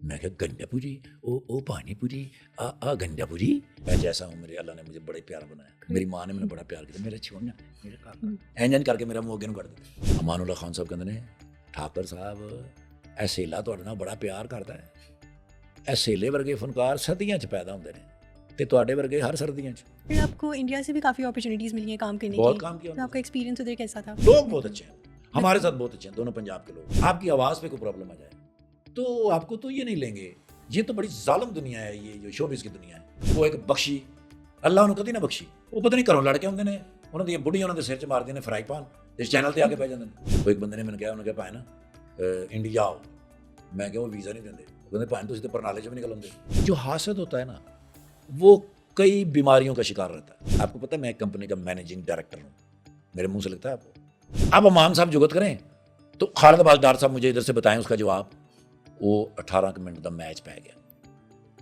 میں کہا گنجا پوری او پانی پوری آ گنجا پوری. میں جیسا ہوں میرے اللہ نے مجھے بڑے پیار بنایا. میری ماں نے مجھے بڑا پیار کیا. میرے چھوڑنا میرے کاکا اینجن کر کے میرا منہ اگے کر دیتے. امان اللہ خان صاحب کہتے ہیں ٹھاکر صاحب اے سیلا تہاڈے نال بڑا پیار کرتا ہے. اے سیلے ورگے فنکار سردیاں چ پیدا ہوندے نے تے تہاڈے ورگے ہر سردیاں چ. پھر آپ کو انڈیا سے بھی کافی اپرچونیٹیز ملی ہیں کام کرنے کی. بہت کام کیا. تو آپ کا ایکسپیرینس ادھر کیسا تھا؟ لوگ بہت اچھے ہیں ہمارے ساتھ, بہت اچھے ہیں دونوں پنجاب کے لوگ. آپ کی آواز پہ کوئی پرابلم آ جائے تو آپ کو تو یہ نہیں لیں گے. یہ تو بڑی ظالم دنیا ہے یہ جو شوبز کی دنیا ہے. وہ ایک بخشی اللہ انہوں کدی نہ بخشی. وہ پتہ نہیں گھروں لڑ کے ہوندے نے انہوں دی بڑھیاں انہوں دے سر چ مار دینے فرائی پان اس چینل تے آ کے پہ جاندے نے. وہ ایک بندے نے مینوں کہا انہوں نے کہا پائے نا انڈیا آؤ. میں کہ وہ ویزا نہیں دیندے. کہندے پائے تسی تے پرنالے چ بھی نکل آندے. جو حاسد ہوتا ہے نا وہ کئی بیماریوں کا شکار رہتا ہے. آپ کو پتہ ہے میں ایک کمپنی کا مینیجنگ ڈائریکٹر ہوں. میرے منہ سے لگتا ہے آپ کو. اب امان صاحب جگت کریں تو خالد عباس ڈار صاحب مجھے ادھر سے بتائیں اس کا جواب. وہ 18 منٹ کا میچ پہ گیا.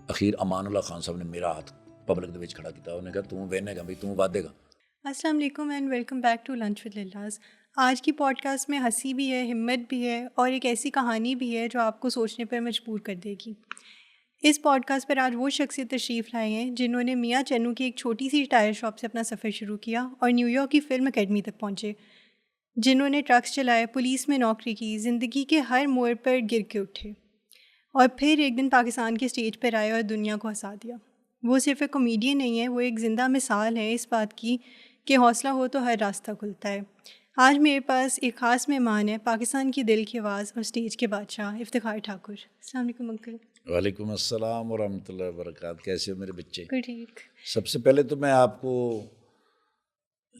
اخیر امان اللہ خان صاحب نے میرا ہاتھ پبلک دے وچ کھڑا کیتا. انہوں نے کہا توں وینے گا بھائی توں وعدے گا. السلام علیکم and welcome back to lunch with Laila's. آج کی پوڈ کاسٹ میں ہنسی بھی ہے, ہمت بھی ہے اور ایک ایسی کہانی بھی ہے جو آپ کو سوچنے پر مجبور کر دے گی. اس پوڈ کاسٹ پر آج وہ شخصیت تشریف لائے ہیں جنہوں نے میاں چنو کی ایک چھوٹی سی ٹائر شاپ سے اپنا سفر شروع کیا اور نیو یارک کی فلم اکیڈمی تک پہنچے. جنہوں نے ٹرکس چلائے, پولیس میں نوکری کی, زندگی کے ہر موڑ پر گر کے اٹھے اور پھر ایک دن پاکستان کے اسٹیج پر آئے اور دنیا کو ہنسا دیا. وہ صرف ایک کامیڈین نہیں ہے, وہ ایک زندہ مثال ہے اس بات کی کہ حوصلہ ہو تو ہر راستہ کھلتا ہے. آج میرے پاس ایک خاص مہمان ہے, پاکستان کی دل کی آواز اور اسٹیج کے بادشاہ افتخار ٹھاکر. السلام علیکم انکل. وعلیکم السلام ورحمۃ اللہ وبرکاتہ. کیسے ہو میرے بچے؟ ٹھیک. سب سے پہلے تو میں آپ کو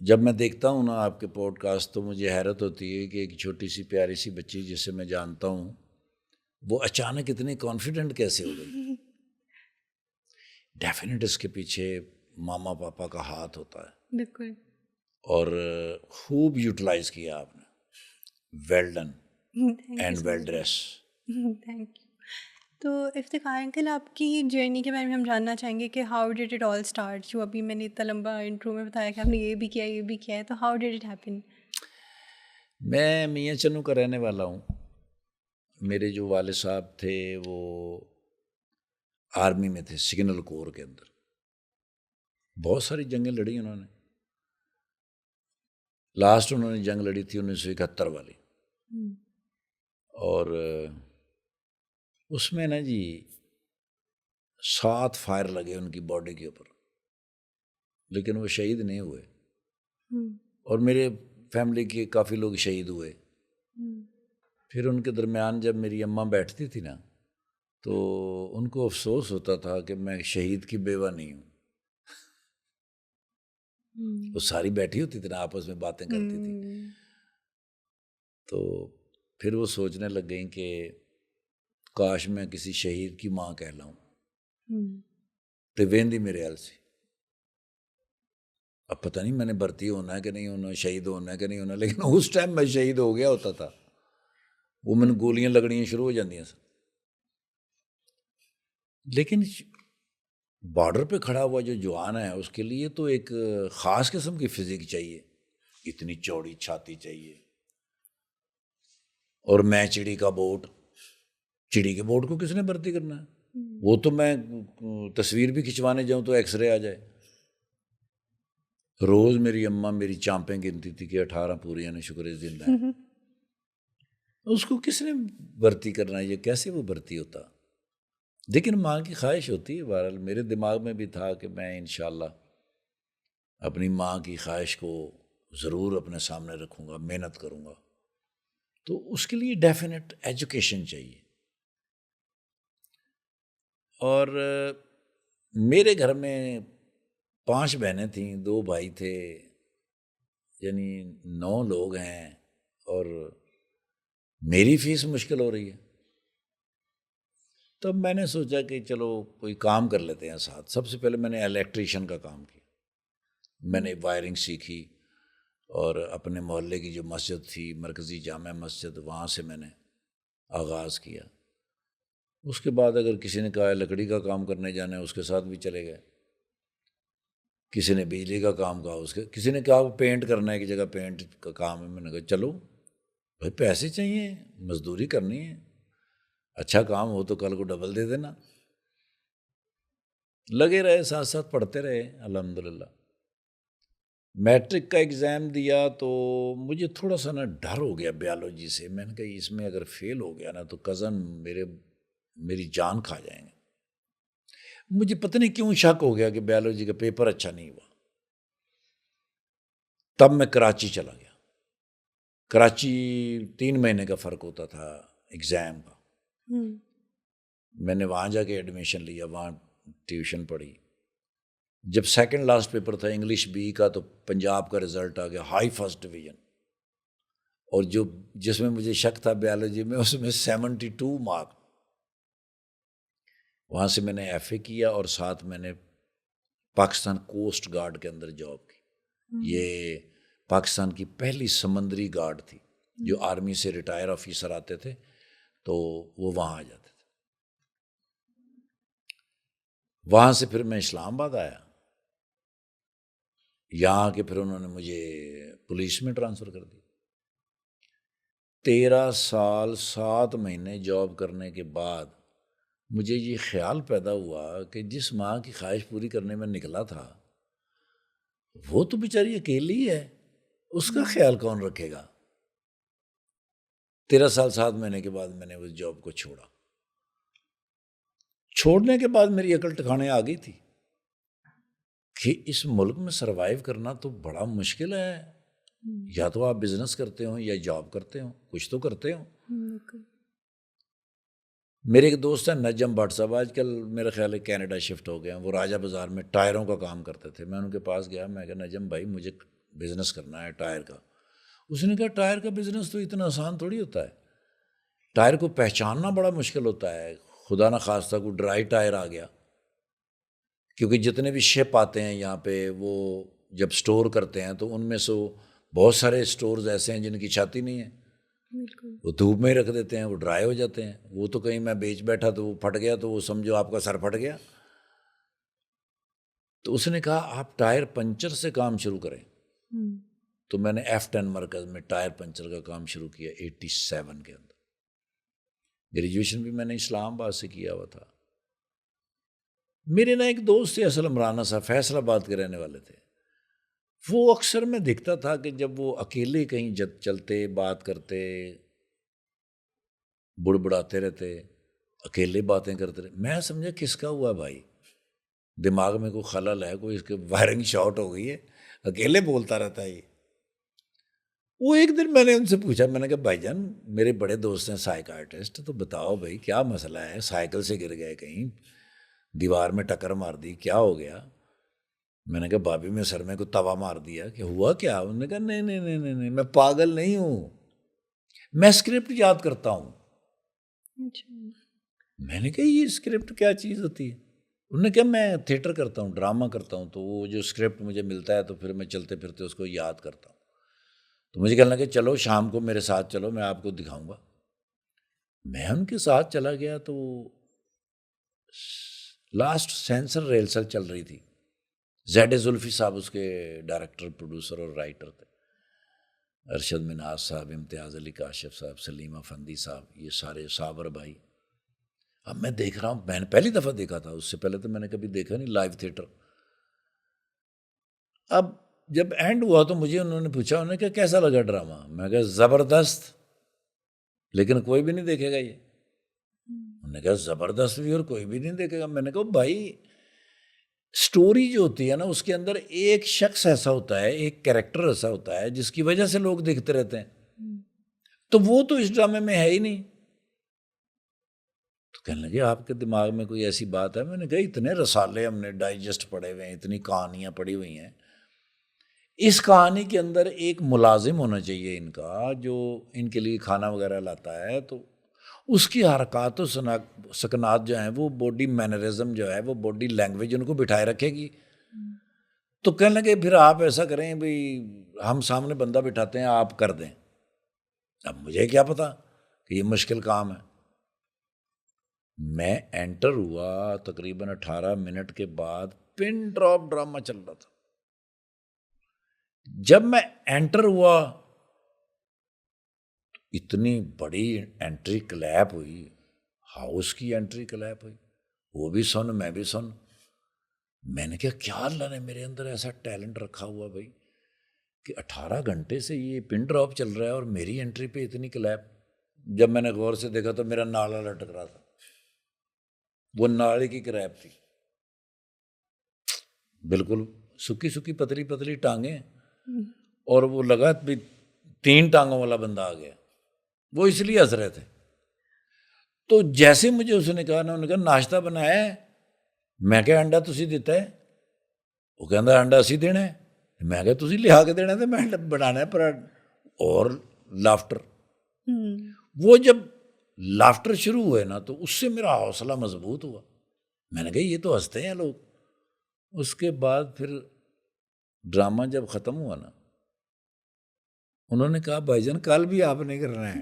جب میں دیکھتا ہوں نا آپ کے پوڈ کاسٹ تو مجھے حیرت ہوتی ہے کہ ایک چھوٹی سی پیاری سی بچی جسے میں جانتا ہوں وہ اچانک اتنی کانفیڈنٹ کیسے ہو گئی. ڈیفینیٹ اس کے پیچھے ماما پاپا کا ہاتھ ہوتا ہے. بالکل. اور خوب یوٹیلائز کیا آپ نے. Well done and well dress. Thank you. تو افتخار انکل آپ کی جرنی کے بارے میں ہم جاننا چاہیں گے کہ how did it all start. جو ابھی میں نے اتنا لمبا انٹرو میں بتایا کہ آپ نے یہ بھی کیا ہے, تو ہاؤ ڈیڈ اٹ ہیپن؟ میں میاں چنو کا رہنے والا ہوں. میرے جو والد صاحب تھے وہ آرمی میں تھے, سگنل کور کے اندر. بہت ساری جنگیں لڑی انہوں نے. لاسٹ انہوں نے جنگ لڑی تھی 1971 والی. اور اس میں نا جی 7 فائر لگے ان کی باڈی کے اوپر, لیکن وہ شہید نہیں ہوئے. اور میرے فیملی کے کافی لوگ شہید ہوئے. پھر ان کے درمیان جب میری اماں بیٹھتی تھی نا تو ان کو افسوس ہوتا تھا کہ میں شہید کی بیوہ نہیں ہوں. وہ ساری بیٹھی ہوتی تھی نا آپس میں باتیں کرتی تھی. تو پھر وہ سوچنے لگ گئیں کہ کاش میں کسی شہید کی ماں کہلاؤں. تو ویندی میرے حال سے اب پتہ نہیں میں نے بھرتی ہونا ہے کہ نہیں ہونا, شہید ہونا ہے کہ نہیں ہونا, لیکن اس ٹائم میں شہید ہو گیا ہوتا تھا. وہ میں گولیاں لگنیاں شروع ہو جاندیاں سن. لیکن بارڈر پہ کھڑا ہوا جو جوان ہے اس کے لیے تو ایک خاص قسم کی فزیک چاہیے. اتنی چوڑی چھاتی چاہیے. اور میں چڑی کا بوٹ, چڑی کے بوٹ کو کس نے بھرتی کرنا ہے؟ وہ تو میں تصویر بھی کھنچوانے جاؤں تو ایکس رے آ جائے. روز میری اماں میری چانپیں گنتی تھی کہ 18 پوریاں نے شکر زندہ ہے. اس کو کس نے بھرتی کرنا ہے؟ یہ کیسے وہ بھرتی ہوتا؟ لیکن ماں کی خواہش ہوتی ہے. بہرحال میرے دماغ میں بھی تھا کہ میں انشاءاللہ اپنی ماں کی خواہش کو ضرور اپنے سامنے رکھوں گا, محنت کروں گا. تو اس کے لیے ڈیفینیٹ ایجوکیشن چاہیے. اور میرے گھر میں 5 بہنیں تھیں, 2 بھائی تھے, یعنی 9 لوگ ہیں. اور میری فیس مشکل ہو رہی ہے. تب میں نے سوچا کہ چلو کوئی کام کر لیتے ہیں ساتھ. سب سے پہلے میں نے الیکٹریشین کا کام کیا. میں نے وائرنگ سیکھی اور اپنے محلے کی جو مسجد تھی مرکزی جامع مسجد, وہاں سے میں نے آغاز کیا. اس کے بعد اگر کسی نے کہا لکڑی کا کام کرنے جانا ہے اس کے ساتھ بھی چلے گئے. کسی نے بجلی کا کام کہا, کسی نے کہا پینٹ کرنا ہے ایک جگہ, پینٹ کا کام ہے. میں نے کہا چلو بھائی پیسے چاہیے, مزدوری کرنی ہے. اچھا کام ہو تو کل کو ڈبل دے دینا. لگے رہے, ساتھ ساتھ پڑھتے رہے الحمدللہ. میٹرک کا ایگزام دیا تو مجھے تھوڑا سا نا ڈر ہو گیا بیالوجی سے. میں نے کہا اس میں اگر فیل ہو گیا نا تو کزن میری جان کھا جائیں گے. مجھے پتہ نہیں کیوں شک ہو گیا کہ بیالوجی کا پیپر اچھا نہیں ہوا. تب میں کراچی چلا گیا. کراچی 3 مہینے کا فرق ہوتا تھا ایگزام کا. میں نے وہاں جا کے ایڈمیشن لیا, وہاں ٹیوشن پڑھی. جب سیکنڈ لاسٹ پیپر تھا انگلش بی کا تو پنجاب کا رزلٹ آ گیا ہائی فرسٹ ڈویژن, اور جس میں مجھے شک تھا بیالوجی میں اس میں 72 مارک. وہاں سے میں نے ایف اے کیا اور ساتھ میں نے پاکستان کوسٹ گارڈ کے اندر جاب کی. یہ پاکستان کی پہلی سمندری گارڈ تھی, جو آرمی سے ریٹائر آفیسر آتے تھے تو وہ وہاں آ جاتے تھے. وہاں سے پھر میں اسلام آباد آیا. یہاں کے پھر انہوں نے مجھے پولیس میں ٹرانسفر کر دی. 13 سال 7 مہینے جاب کرنے کے بعد مجھے یہ خیال پیدا ہوا کہ جس ماں کی خواہش پوری کرنے میں نکلا تھا وہ تو بیچاری اکیلی ہے, اس کا خیال کون رکھے گا. 13 سال 7 مہینے کے بعد میں نے اس جاب کو چھوڑا. چھوڑنے کے بعد میری عقل ٹھکانے آ گئی تھی کہ اس ملک میں سروائیو کرنا تو بڑا مشکل ہے. یا تو آپ بزنس کرتے ہوں یا جاب کرتے ہوں, کچھ تو کرتے ہوں. میرے ایک دوست ہیں نجم بٹ صاحب, آج کل میرا خیال ہے کینیڈا شفٹ ہو گئے ہیں. وہ راجہ بازار میں ٹائروں کا کام کرتے تھے. میں ان کے پاس گیا, میں کہا نجم بھائی مجھے بزنس کرنا ہے ٹائر کا. اس نے کہا ٹائر کا بزنس تو اتنا آسان تھوڑی ہوتا ہے, ٹائر کو پہچاننا بڑا مشکل ہوتا ہے. خدا نہ خواستہ کوئی ڈرائی ٹائر آ گیا, کیونکہ جتنے بھی شپ آتے ہیں یہاں پہ وہ جب سٹور کرتے ہیں تو ان میں سے بہت سارے سٹورز ایسے ہیں جن کی چھت ہی نہیں ہے, وہ دھوپ میں ہی رکھ دیتے ہیں, وہ ڈرائی ہو جاتے ہیں. وہ تو کہیں میں بیچ بیٹھا تو وہ پھٹ گیا تو وہ سمجھو آپ کا سر پھٹ گیا. تو اس نے کہا آپ ٹائر پنچر سے کام شروع کریں. تو میں نے F10 مرکز میں ٹائر پنچر کا کام شروع کیا 87 کے اندر. گریجویشن بھی میں نے اسلام آباد سے کیا ہوا تھا. میرے نا ایک دوست تھے اصل عمرانہ صاحب, فیصل آباد کے رہنے والے تھے. وہ اکثر میں دیکھتا تھا کہ جب وہ اکیلے کہیں چلتے بات کرتے, بڑبڑاتے رہتے, اکیلے باتیں کرتے رہتے. میں سمجھا کس کا ہوا بھائی, دماغ میں کوئی خلل ہے, کوئی اس کے وائرنگ شارٹ ہو گئی ہے, اکیلے بولتا رہتا ہے یہ. وہ ایک دن میں نے ان سے پوچھا, میں نے کہا بھائی جان میرے بڑے دوست ہیں سائیکارٹسٹ, تو بتاؤ بھائی کیا مسئلہ ہے, سائیکل سے گر گئے کہیں, دیوار میں ٹکر مار دی, کیا ہو گیا. میں نے کہا بھابھی میں سر میں کوئی توا مار دیا, کہ ہوا کیا. انہوں نے کہا نہیں نہیں نہیں نہیں, میں پاگل نہیں ہوں, میں اسکرپٹ یاد کرتا ہوں. میں نے کہا یہ اسکرپٹ کیا چیز ہوتی ہے. انہوں نے کہا میں تھیٹر کرتا ہوں, ڈرامہ کرتا ہوں, تو وہ جو اسکرپٹ مجھے ملتا ہے تو پھر میں چلتے پھرتے اس کو یاد کرتا ہوں. تو مجھے کہنے لگا چلو شام کو میرے ساتھ چلو, میں آپ کو دکھاؤں گا. میں ان کے ساتھ چلا گیا تو لاسٹ سینسر ریلسل چل رہی تھی. زیڈ زلفی صاحب اس کے ڈائریکٹر, پروڈیوسر اور رائٹر تھے. ارشد مناز صاحب, امتیاز علی کاشف صاحب, سلیم افندی صاحب, یہ سارے, صابر بھائی. اب میں دیکھ رہا ہوں, میں نے پہلی دفعہ دیکھا تھا, اس سے پہلے تو میں نے کبھی دیکھا نہیں لائیو تھیٹر. اب جب اینڈ ہوا تو مجھے انہوں نے پوچھا, انہوں نے کہا کیسا لگا ڈرامہ. میں کہا زبردست, لیکن کوئی بھی نہیں دیکھے گا یہ. انہوں نے کہا زبردست بھی اور کوئی بھی نہیں دیکھے گا. میں نے کہا بھائی سٹوری جو ہوتی ہے نا اس کے اندر ایک شخص ایسا ہوتا ہے, ایک کیریکٹر ایسا ہوتا ہے جس کی وجہ سے لوگ دیکھتے رہتے ہیں, تو وہ تو اس ڈرامے میں ہے ہی نہیں. تو کہنے لگے آپ کے دماغ میں کوئی ایسی بات ہے. میں نے کہا اتنے رسالے ہم نے ڈائجسٹ پڑھے ہوئے ہیں, اتنی کہانیاں پڑھی ہوئی ہیں, اس کہانی کے اندر ایک ملازم ہونا چاہیے ان کا جو ان کے لیے کھانا وغیرہ لاتا ہے, تو اس کی حرکات و سکنات جو ہیں وہ باڈی مینرزم جو ہے وہ باڈی لینگویج ان کو بٹھائے رکھے گی. تو کہنے لگے پھر آپ ایسا کریں بھائی ہم سامنے بندہ بٹھاتے ہیں, آپ کر دیں. اب مجھے کیا پتا کہ یہ مشکل کام ہے. میں انٹر ہوا تقریباً 18 منٹ کے بعد پن ڈراپ ڈرامہ چل رہا تھا. جب میں انٹر ہوا اتنی بڑی انٹری کلیپ ہوئی, ہاؤس کی انٹری کلیپ ہوئی, وہ بھی سن میں بھی سن. میں نے کہا کیا اللہ نے میرے اندر ایسا ٹیلنٹ رکھا ہوا بھائی کہ 18 گھنٹے سے یہ پن ڈراپ چل رہا ہے اور میری انٹری پہ اتنی کلیپ. جب میں نے غور سے دیکھا تو میرا نالا لٹک رہا تھا, وہ نالے کی کلیپ تھی, بالکل سکی سکی پتلی پتلی ٹانگیں, اور وہ لگا بھی 3 ٹانگوں والا بندہ آ گیا. وہ اس لیے ہنس رہے تھے. تو جیسے مجھے اس نے کہا, انہوں نے کہا ناشتہ بنایا ہے, میں کہا انڈا تسی دیتا ہے, وہ کہندا انڈا اسی دینا ہے, میں کہا تسی لیا کے دینا ہے تو میں بنانا ہے پر. اور لافٹر, وہ جب لافٹر شروع ہوئے نا تو اس سے میرا حوصلہ مضبوط ہوا. میں نے کہا یہ تو ہنستے ہیں لوگ. اس کے بعد پھر ڈرامہ جب ختم ہوا نا, انہوں نے کہا بھائی جان کل بھی آپ نے کرنا ہے.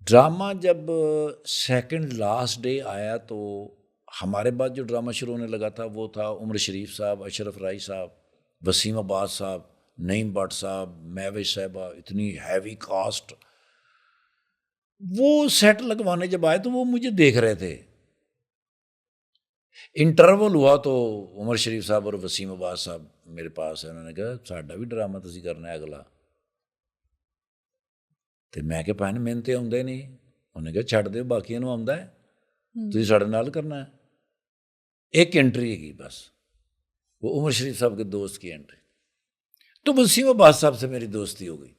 ڈرامہ جب سیکنڈ لاسٹ ڈے آیا تو ہمارے بعد جو ڈرامہ شروع ہونے لگا تھا وہ تھا عمر شریف صاحب, اشرف رائی صاحب, وسیم عباس صاحب, نعیم بٹ صاحب, مہوش صاحبہ, اتنی ہیوی کاسٹ. وہ سیٹ لگوانے جب آئے تو وہ مجھے دیکھ رہے تھے. انٹرول ہوا تو عمر شریف صاحب اور وسیم عباس صاحب میرے پاس ہے, انہوں نے کہا ساڈا بھی ڈرامہ تسی کرنا ہے اگلا. تو میں کہ بھائی مین تو آਉਂਦਾ نہیں. انہوں نے کہا چھڈ دیو باقیوں نوں آਉਂਦਾ ہے, تسی ساڈے نال کرنا ہے. ایک انٹری ہے بس, وہ عمر شریف صاحب کے دوست کی انٹری. تو وسیم عباس صاحب سے میری دوستی ہو گئی.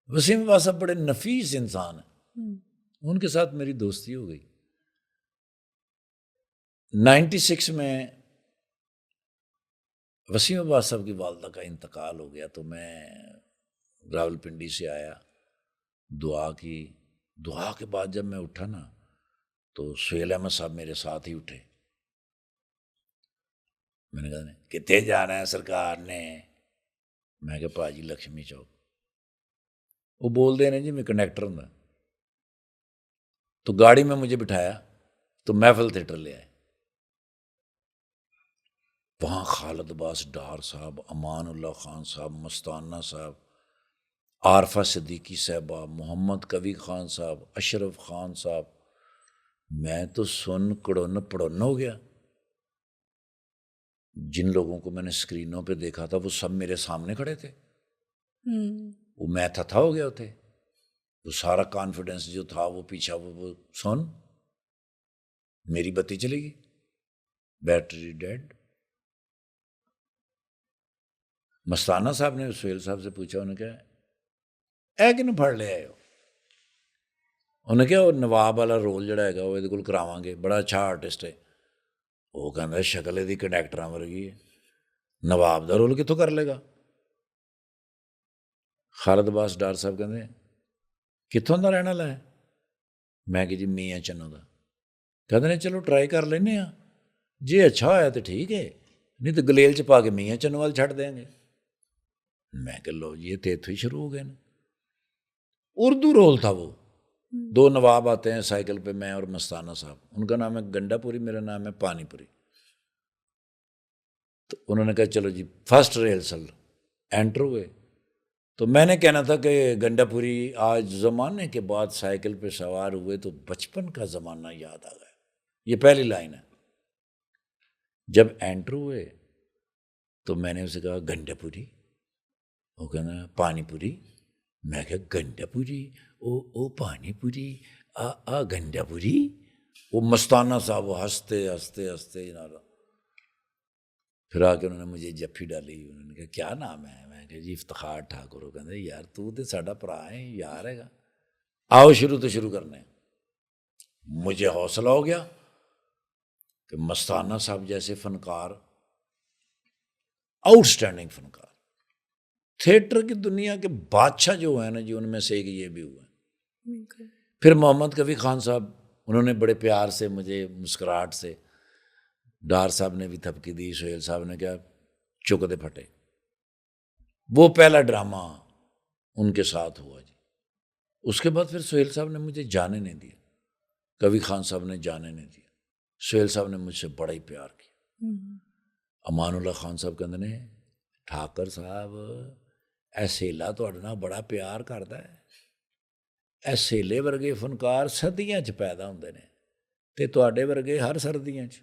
وسیم عباس صاحب بڑے نفیس انسان ہیں, ان کے ساتھ میری دوستی ہو گئی. 96 میں وسیم عباس صاحب کی والدہ کا انتقال ہو گیا تو میں راول پنڈی سے آیا, دعا کی. دعا کے بعد جب میں اٹھا نا تو سہیل احمد صاحب میرے ساتھ ہی اٹھے. میں نے کہا کتنے جانا ہے سرکار نے؟ میں کہا پاجی لکشمی چوک. وہ بول دے جی میں کنڈکٹر ہوں. تو گاڑی میں مجھے بٹھایا تو محفل تھیٹر لے آئے. وہاں خالد عباس ڈار صاحب, امان اللہ خان صاحب, مستانہ صاحب, عارفہ صدیقی صاحبہ, محمد کبھی خان صاحب, اشرف خان صاحب. میں تو سن کڑن پڑن ہو گیا. جن لوگوں کو میں نے اسکرینوں پہ دیکھا تھا وہ سب میرے سامنے کھڑے تھے. وہ میں تھا ہو گیا تھے. وہ سارا کانفیڈنس جو تھا وہ پیچھا, وہ سن میری بتی چلے گی, بیٹری ڈیڈ. مستانہ صاحب نے سہیل صاحب سے پوچھا, انہوں نے کہا اے کن پڑھ لے آئے ہو؟ انہوں نے کہا وہ نواب والا رول جڑا ہے وہ یہ کول کراواں گے, بڑا اچھا آرٹسٹ ہے. وہ کہندا شکل یہ کنڈکٹراں ورگی ہے, نواب دا رول کتوں کر لے گا؟ خالد عباس ڈار صاحب کہندے کتوں دا رہن والا ہے؟ میں کہ جی میاں چنوں دا. کہندے چلو ٹرائی کر لینے ہاں, جی اچھا ہویا تو ٹھیک ہے, نہیں تو گلیل چ پا کے میاں چنوں وال چھڈ دیں گے. میں کہ لو یہ تو اتوں ہی شروع ہو گئے نا. اردو رول تھا وہ. 2 نواب آتے ہیں سائیکل پہ, میں اور مستانہ صاحب. ان کا نام ہے گنڈا پوری, میرا نام ہے پانی پوری. تو انہوں نے کہا چلو جی فرسٹ ریہرسل انٹر ہوئے. تو میں نے کہنا تھا کہ گنڈا پوری آج زمانے کے بعد سائیکل پہ سوار ہوئے تو بچپن کا زمانہ یاد آ گیا. یہ پہلی لائن ہے. جب انٹر ہوئے تو میں نے اسے کہا گنڈا پوری. وہ کہنا پانی پوری. میں کہا گنڈا پوری, او پانی پوری, آ گنڈا پوری. وہ مستانہ صاحب وہ ہنستے ہنستے ہنستے جناب. پھر آ کے انہوں نے مجھے جفی ڈالی. انہوں نے کہا کیا نام ہے؟ میں کہا جی افتخار ٹھاکر. وہ کہتے یار تو ساڈا بھرا ہے, یار ہے گا, آؤ شروع تو شروع کرنے. مجھے حوصلہ ہو گیا کہ مستانہ صاحب جیسے فنکار, آؤٹ اسٹینڈنگ فنکار, تھیٹر کی دنیا کے بادشاہ جو ہیں نا جی, ان میں سے ایک یہ بھی ہوا ہے. پھر محمد کبھی خان صاحب, انہوں نے بڑے پیار سے مجھے مسکراہٹ سے, ڈار صاحب نے بھی تھپکی دی, سہیل صاحب نے کیا چک دے پھٹے. وہ پہلا ڈرامہ ان کے ساتھ ہوا جی. اس کے بعد پھر سہیل صاحب نے مجھے جانے نہیں دیا, کبھی خان صاحب نے جانے نہیں دیا. سہیل صاحب نے مجھ سے بڑا ہی پیار کیا. امان اللہ خان صاحب کہتے نے ٹھاکر صاحب اے سہیلا تہاڈے نال بڑا پیار کردا ہے. ਇਹ ਸੇਲੇ ਵਰਗੇ ਫਨਕਾਰ ਸਰਦੀਆਂ 'ਚ ਪੈਦਾ ਹੁੰਦੇ ਨੇ ਤੇ ਤੁਹਾਡੇ ਵਰਗੇ ਹਰ ਸਰਦੀਆਂ 'ਚ।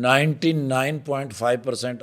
99.5%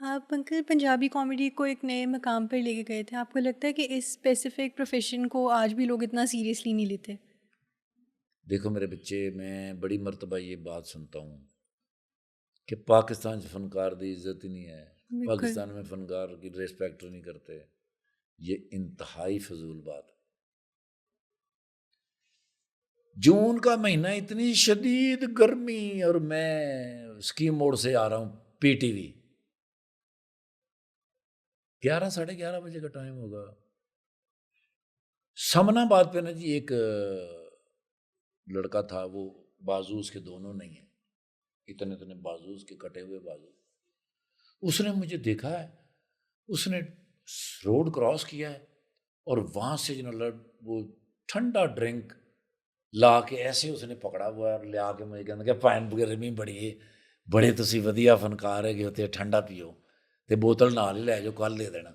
آپ انکل پنجابی کامیڈی کو ایک نئے مقام پر لے کے گئے تھے. آپ کو لگتا ہے کہ اس اسپیسیفک پروفیشن کو آج بھی لوگ اتنا سیریسلی نہیں لیتے؟ دیکھو میرے بچے، میں بڑی مرتبہ یہ بات سنتا ہوں کہ پاکستان سے فنکار دی عزت ہی نہیں ہے، بالکل. پاکستان میں فنکار کی ریسپیکٹ نہیں کرتے. یہ انتہائی فضول بات ہے. جون کا مہینہ، اتنی شدید گرمی، اور میں اسکیم موڑ سے آ رہا ہوں پی ٹی وی، 11 ساڑھے 11 بجے کا ٹائم ہوگا. سمنا باد پہ نا جی ایک لڑکا تھا، وہ بازو اس کے دونوں نہیں ہیں، اتنے اتنے بازو اس کے کٹے ہوئے بازو. اس نے مجھے دیکھا ہے، اس نے روڈ کراس کیا ہے اور وہاں سے وہ ٹھنڈا ڈرنک لا کے ایسے اس نے پکڑا ہوا ہے اور لیا کے مجھے کہنا کہ پین گرمی بڑے تسی ودیا فنکار ہے کہ ہوتے ٹھنڈا پیو تے بوتل نال ہی لے جو، کل دے دینا.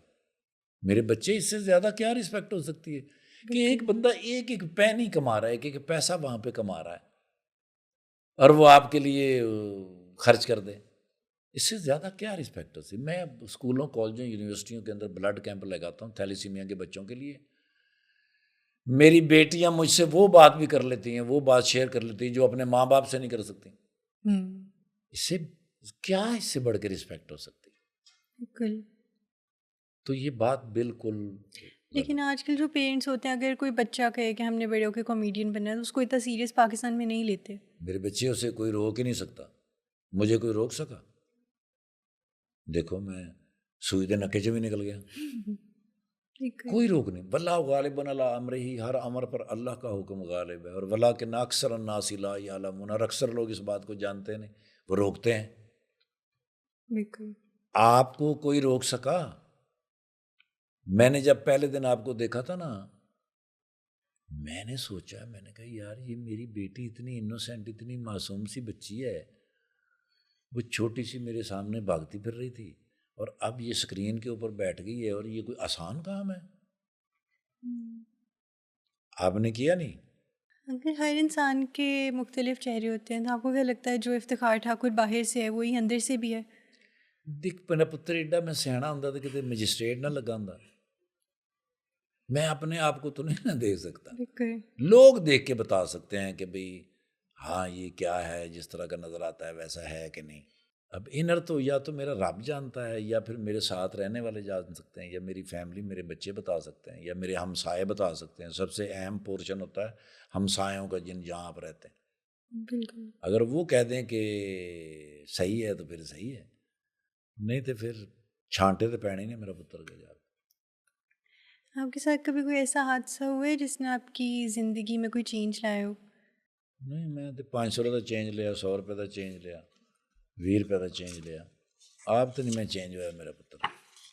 میرے بچے، اس سے زیادہ کیا رسپیکٹ ہو سکتی ہے کہ ایک بندہ ایک ایک پین ہی کما رہا ہے، ایک ایک پیسہ وہاں پہ کما رہا ہے اور وہ آپ کے لیے خرچ کر دے. اس سے زیادہ کیا رسپیکٹ ہوتی. میں اسکولوں، کالجوں، یونیورسٹیوں کے اندر بلڈ کیمپ لگاتا ہوں تھیلیسیمیا کے بچوں کے لیے. میری بیٹیاں مجھ سے وہ بات بھی کر لیتی ہیں، وہ بات شیئر کر لیتی ہیں جو اپنے ماں باپ سے نہیں کر سکتی. اس سے کیا، اس سے بڑھ کے رسپیکٹ ہو سکتی؟ بالکل. تو یہ بات بالکل. لیکن آج کل جو پیرنٹس ہوتے ہیں، اگر کوئی بچہ کہے کہ ہم نے بڑے ہو کے کامیڈین بننا ہے، تو اس کو اتنا سیریس پاکستان میں نہیں لیتے. میرے بچے اسے کوئی روک ہی نہیں سکتا. مجھے کوئی روک سکا؟ دیکھو میں سوئی دے نکے سے بھی نکل گیا. کوئی روک نہیں. واللہ غالب علی امرہ، ہر امر پر اللہ کا حکم غالب ہے. اور ولکن اکثر الناس لا یعلمون، اور اکثر لوگ اس بات کو جانتے نہیں، وہ روکتے ہیں. بالکل. آپ کو کوئی روک سکا؟ میں نے جب پہلے دن آپ کو دیکھا تھا نا، میں نے سوچا، میں نے کہا یار یہ میری بیٹی اتنی انوسینٹ، اتنی معصوم سی بچی ہے، وہ چھوٹی سی میرے سامنے بھاگتی پھر رہی تھی، اور اب یہ اسکرین کے اوپر بیٹھ گئی ہے، اور یہ کوئی آسان کام ہے؟ آپ نے کیا نہیں. اگر ہر انسان کے مختلف چہرے ہوتے ہیں، تو آپ کو کیا لگتا ہے جو افتخار ٹھاکر باہر سے ہے وہی اندر سے بھی ہے؟ دیکھ میرا پتر ایڈا میں سیاح ہوں تو کتے مجسٹریٹ نہ لگا ہوں. میں اپنے آپ کو تو نہیں نہ دیکھ سکتا. لوگ دیکھ کے بتا سکتے ہیں کہ بھئی ہاں یہ کیا ہے، جس طرح کا نظر آتا ہے ویسا ہے کہ نہیں. اب انر تو یا تو میرا رب جانتا ہے، یا پھر میرے ساتھ رہنے والے جان سکتے ہیں، یا میری فیملی، میرے بچے بتا سکتے ہیں، یا میرے ہمسائے بتا سکتے ہیں. سب سے اہم پورشن ہوتا ہے ہمسایوں کا، جہاں آپ رہتے ہیں. بالکل. اگر وہ کہہ دیں کہ صحیح ہے تو پھر صحیح ہے، نہیں تو پھر چھانٹے تو پینے نہیں میرا پتر کے. جا آپ کے ساتھ کبھی کوئی ایسا حادثہ ہوا ہے جس نے آپ کی زندگی میں کوئی چینج لایا ہو؟ نہیں، میں تو 500 کا چینج لیا، 100 روپے کا چینج لیا، 20 روپے کا چینج لیا. آپ تو نہیں میں چینج ہوا میرا پتر.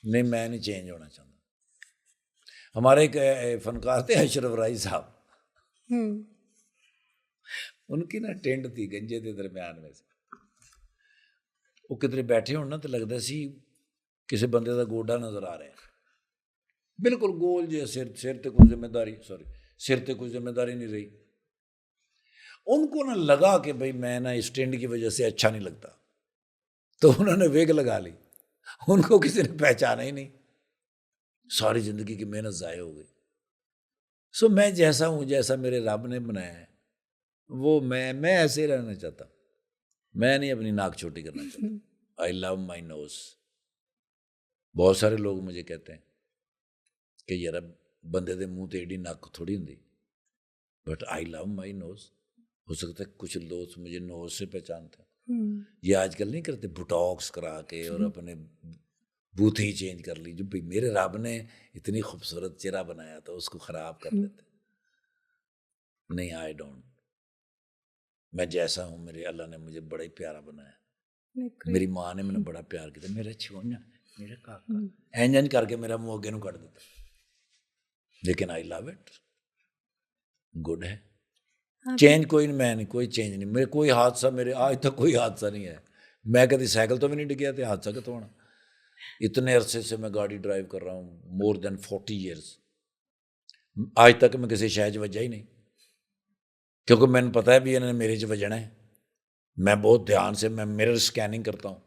نہیں، میں نہیں چینج ہونا چاہتا. ہمارے ایک فنکار تھے اشرف رائی صاحب، ان کی نا ٹینڈ تھی گنجے کے درمیان میں سے. وہ کدھر بیٹھے ہونا تو لگتا سی کسی بندے کا گوڈا نظر آ رہا ہے، بالکل گول جی. سر تے کوئی ذمہ داری، سر تے کوئی ذمہ داری نہیں رہی. ان کو نہ لگا کہ بھائی میں نا اس ٹینڈ کی وجہ سے اچھا نہیں لگتا، تو انہوں نے ویگ لگا لی. ان کو کسی نے پہچانا ہی نہیں، ساری زندگی کی محنت ضائع ہو گئی. سو میں جیسا ہوں، جیسا میرے رب نے بنایا ہے، وہ میں ایسے ہی رہنا چاہتا. میں نہیں اپنی ناک چھوٹی کرنا چاہتا. آئی لو مائی نوز. بہت سارے لوگ مجھے کہتے ہیں کہ یار بندے دے منہ تے ایڈی ناک تھوڑی ہوں، بٹ آئی لو مائی نوز. ہو سکتا ہے کچھ لوگ مجھے نوز سے پہچانتے ہیں. یہ آج کل نہیں کرتے بوٹاکس کرا کے اور اپنے بوتھی چینج کر لی. جو میرے رب نے اتنی خوبصورت چہرہ بنایا تھا اس کو خراب کر لیتے. نہیں، آئی ڈونٹ. میں جیسا ہوں، میرے اللہ نے مجھے بڑا ہی پیارا بنایا. میری ماں نے مجھے بڑا پیار کیا. میرے چھوڑنا، میرے کاکا اینج کر کے میرا منہ اگے نو کٹ دیتا. لیکن آئی لو اٹ، گڈ ہے. چینج کوئی نہیں، میں نہیں، کوئی چینج نہیں. میرے کوئی حادثہ، میرے آج تک کوئی حادثہ نہیں ہے. میں کبھی سائیکل تو بھی نہیں ڈگیا تھا، حادثہ کتوں ہونا. اتنے عرصے سے میں گاڑی ڈرائیو کر رہا ہوں، مور دین 40 ایئرس. آج تک میں کسی شہر وجہ ہی نہیں، کیونکہ میں نے پتا ہے بھی انہوں نے میرے وجنا ہے. میں بہت دھیان سے میں میرر اسکیننگ کرتا ہوں.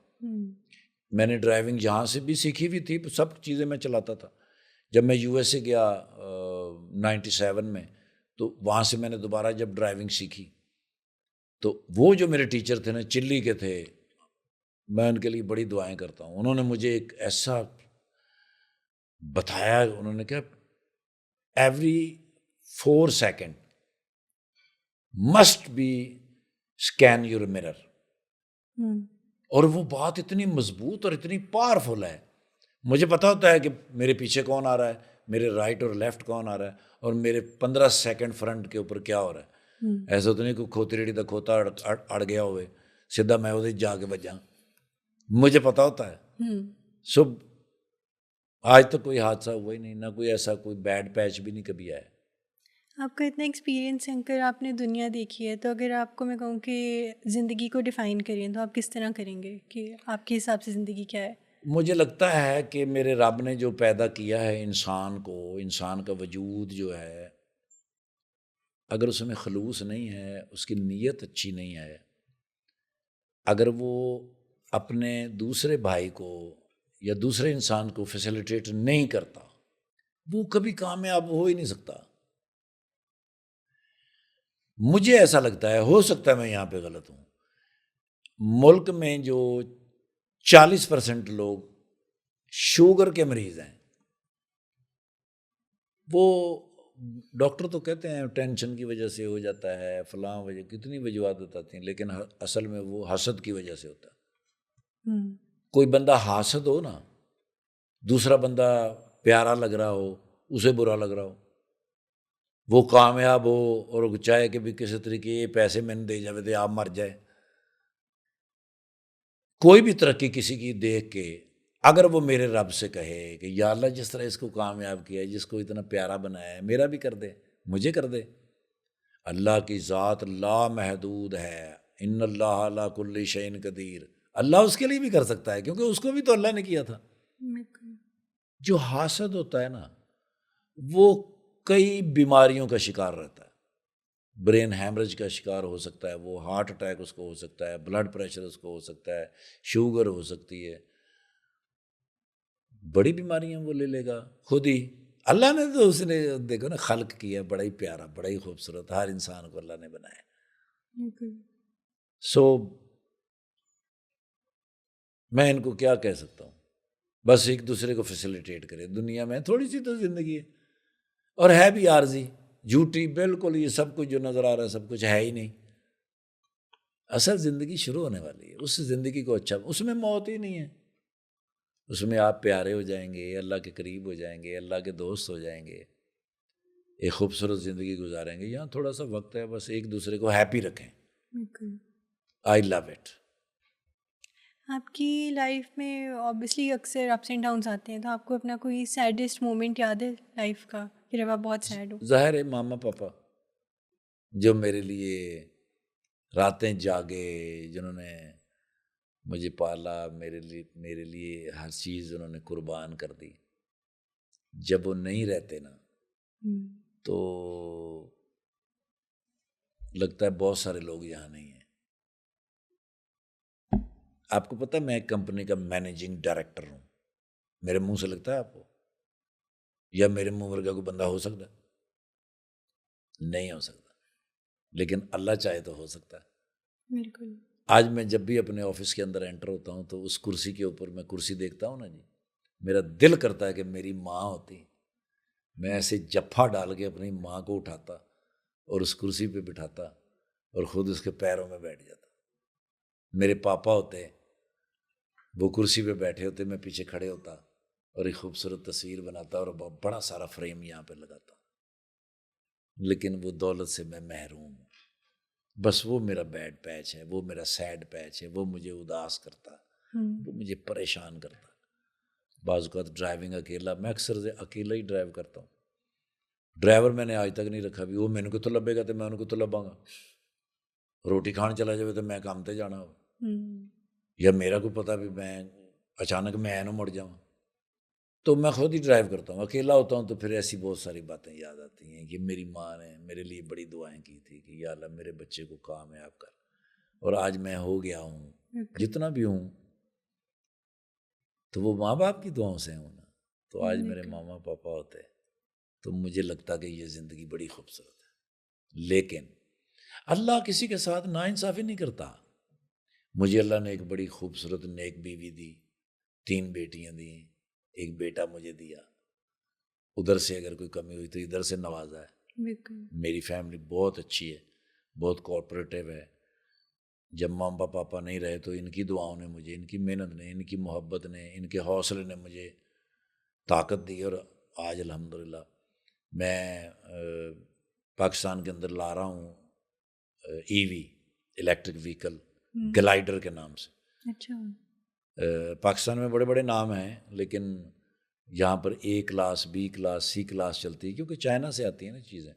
میں نے ڈرائیونگ یہاں سے بھی سیکھی ہوئی تھی, سب چیزیں میں چلاتا تھا. جب میں یو ایس اے گیا 97 میں, تو وہاں سے میں نے دوبارہ جب ڈرائیونگ سیکھی, تو وہ جو میرے ٹیچر تھے نا, چلی کے تھے, میں ان کے لیے بڑی دعائیں کرتا ہوں. انہوں نے مجھے ایک ایسا بتایا, انہوں نے کہا every 4 second must be scan your mirror. اور وہ بات اتنی مضبوط اور اتنی پاورفل ہے. مجھے پتا ہوتا ہے کہ میرے پیچھے کون آ رہا ہے, میرے رائٹ اور لیفٹ کون آ رہا ہے, اور میرے 15 سیکنڈ فرنٹ کے اوپر کیا ہو رہا ہے. ایسا تو نہیں کہ کھوتی ریڑھی دا کھوتا اڑ گیا ہوئے, سیدھا میں وہ جا کے بجا. مجھے پتا ہوتا ہے. سو آج تک کوئی حادثہ ہوا ہی نہیں, نہ کوئی ایسا کوئی بیڈ پیچ بھی نہیں کبھی آیا. آپ کا اتنا ایکسپیرینس ہے, اگر آپ نے دنیا دیکھی ہے, تو اگر آپ کو میں کہوں کہ زندگی کو ڈیفائن کریں تو آپ کس طرح کریں گے کہ آپ کے حساب سے زندگی کیا ہے؟ مجھے لگتا ہے کہ میرے رب نے جو پیدا کیا ہے انسان کو, انسان کا وجود جو ہے, اگر اس میں خلوص نہیں ہے, اس کی نیت اچھی نہیں ہے, اگر وہ اپنے دوسرے بھائی کو یا دوسرے انسان کو فیسیلیٹیٹ نہیں کرتا, وہ کبھی کامیاب ہو ہی نہیں سکتا. مجھے ایسا لگتا ہے, ہو سکتا ہے میں یہاں پہ غلط ہوں, ملک میں جو 40% لوگ شوگر کے مریض ہیں, وہ ڈاکٹر تو کہتے ہیں ٹینشن کی وجہ سے ہو جاتا ہے, فلاں وجہ, کتنی وجوہات بتاتی ہیں, لیکن اصل میں وہ حسد کی وجہ سے ہوتا ہے. کوئی بندہ حاسد ہو نا, دوسرا بندہ پیارا لگ رہا ہو, اسے برا لگ رہا ہو, وہ کامیاب ہو اور چاہے کہ بھی کسی طریقے یہ پیسے میں نے دے جاوے تھے آپ مر جائے. کوئی بھی ترقی کسی کی دیکھ کے اگر وہ میرے رب سے کہے کہ یا اللہ جس طرح اس کو کامیاب کیا ہے, جس کو اتنا پیارا بنایا ہے, میرا بھی کر دے, مجھے کر دے. اللہ کی ذات لا محدود ہے, ان اللہ علی کل شیء قدیر. اللہ اس کے لیے بھی کر سکتا ہے, کیونکہ اس کو بھی تو اللہ نے کیا تھا. جو حاسد ہوتا ہے نا, وہ کئی بیماریوں کا شکار رہتا ہے. برین ہیمریج کا شکار ہو سکتا ہے, وہ ہارٹ اٹیک اس کو ہو سکتا ہے, بلڈ پریشر اس کو ہو سکتا ہے, شوگر ہو سکتی ہے, بڑی بیماریاں وہ لے لے گا خود ہی. اللہ نے تو اس نے دیکھو نا خلق کیا, بڑا ہی پیارا, بڑا ہی خوبصورت, ہر انسان کو اللہ نے بنایا. سو میں ان کو کیا کہہ سکتا ہوں, بس ایک دوسرے کو فیسیلیٹیٹ کرے. دنیا میں تھوڑی سی تو زندگی ہے, اور ہے بھی عارضی, جھوٹی بالکل. یہ سب کچھ جو نظر آ رہا ہے سب کچھ ہے ہی نہیں. اصل زندگی شروع ہونے والی ہے, اس زندگی کو اچھا, اس میں موت ہی نہیں ہے. اس میں آپ پیارے ہو جائیں گے, اللہ کے قریب ہو جائیں گے, اللہ کے دوست ہو جائیں گے, ایک خوبصورت زندگی گزاریں گے. یہاں تھوڑا سا وقت ہے, بس ایک دوسرے کو ہیپی رکھیں. آئی لو اٹ. آپ کی لائف میں اوبیسلی اکثر اپس اینڈ ڈاؤنس آتے ہیں, تو آپ کو اپنا کوئی سیڈسٹ مومنٹ یاد ہے لائف کا کہ جب آپ بہت سیڈ ہو؟ ظاہر ہے ماما پاپا جو میرے لیے راتیں جاگے, جنہوں نے مجھے پالا, میرے لیے ہر چیز انہوں نے قربان کر دی. جب وہ نہیں رہتے نا تو لگتا ہے بہت سارے لوگ یہاں نہیں ہیں. آپ کو پتہ ہے میں ایک کمپنی کا مینیجنگ ڈائریکٹر ہوں. میرے منہ سے لگتا ہے آپ کو, یا میرے منہ ورگا کوئی بندہ ہو سکتا ہے؟ نہیں ہو سکتا, لیکن اللہ چاہے تو ہو سکتا ہے. بالکل. آج میں جب بھی اپنے آفس کے اندر انٹر ہوتا ہوں تو اس کرسی کے اوپر میں کرسی دیکھتا ہوں نا جی, میرا دل کرتا ہے کہ میری ماں ہوتی, میں ایسے جپھا ڈال کے اپنی ماں کو اٹھاتا اور اس کرسی پہ بٹھاتا اور خود اس کے پیروں میں بیٹھ جاتا. میرے پاپا ہوتے, وہ کرسی پہ بیٹھے ہوتے, میں پیچھے کھڑے ہوتا اور ایک خوبصورت تصویر بناتا اور بڑا سارا فریم یہاں پہ لگاتا. لیکن وہ دولت سے میں محروم ہوں. بس وہ میرا بیڈ پیچ ہے, وہ میرا سیڈ پیچ ہے, وہ مجھے اداس کرتا, وہ مجھے پریشان کرتا. بعض اوقات ڈرائیونگ اکیلا, میں اکثر سے اکیلا ہی ڈرائیو کرتا ہوں. ڈرائیور میں نے آج تک نہیں رکھا بھی, وہ میرے کو تو لبے گا تو میں ان کو تو لباں گا. روٹی کھان چلا جائے تو میں کام تے جانا ہو, یا میرا کو پتا بھی میں اچانک میں نہ مڑ جاؤں, تو میں خود ہی ڈرائیو کرتا ہوں. اکیلا ہوتا ہوں تو پھر ایسی بہت ساری باتیں یاد آتی ہیں کہ میری ماں نے میرے لیے بڑی دعائیں کی تھی کہ یا اللہ میرے بچے کو کامیاب کر, اور آج میں ہو گیا ہوں. جتنا بھی ہوں تو وہ ماں باپ کی دعاؤں سے ہوں نا. تو آج میرے بالکل. ماما پاپا ہوتے تو مجھے لگتا کہ یہ زندگی بڑی خوبصورت ہے. لیکن اللہ کسی کے ساتھ ناانصافی نہیں کرتا. مجھے اللہ نے ایک بڑی خوبصورت نیک بیوی دی, 3 بیٹیاں دیں, ایک بیٹا مجھے دیا. ادھر سے اگر کوئی کمی ہوئی تو ادھر سے نوازا ہے. بالکل. میری فیملی بہت اچھی ہے, بہت کوآپریٹیو ہے. جب ماما پاپا نہیں رہے تو ان کی دعاؤں نے مجھے, ان کی محنت نے, ان کی محبت نے, ان کے حوصلے نے مجھے طاقت دی. اور آج الحمدللہ میں پاکستان کے اندر لا رہا ہوں ای وی, الیکٹرک وہیکل, گلائڈر کے نام سے. اچھا. پاکستان میں بڑے بڑے نام ہیں, لیکن یہاں پر A class, B class, C class چلتی ہے, کیونکہ چائنا سے آتی ہیں نا چیزیں.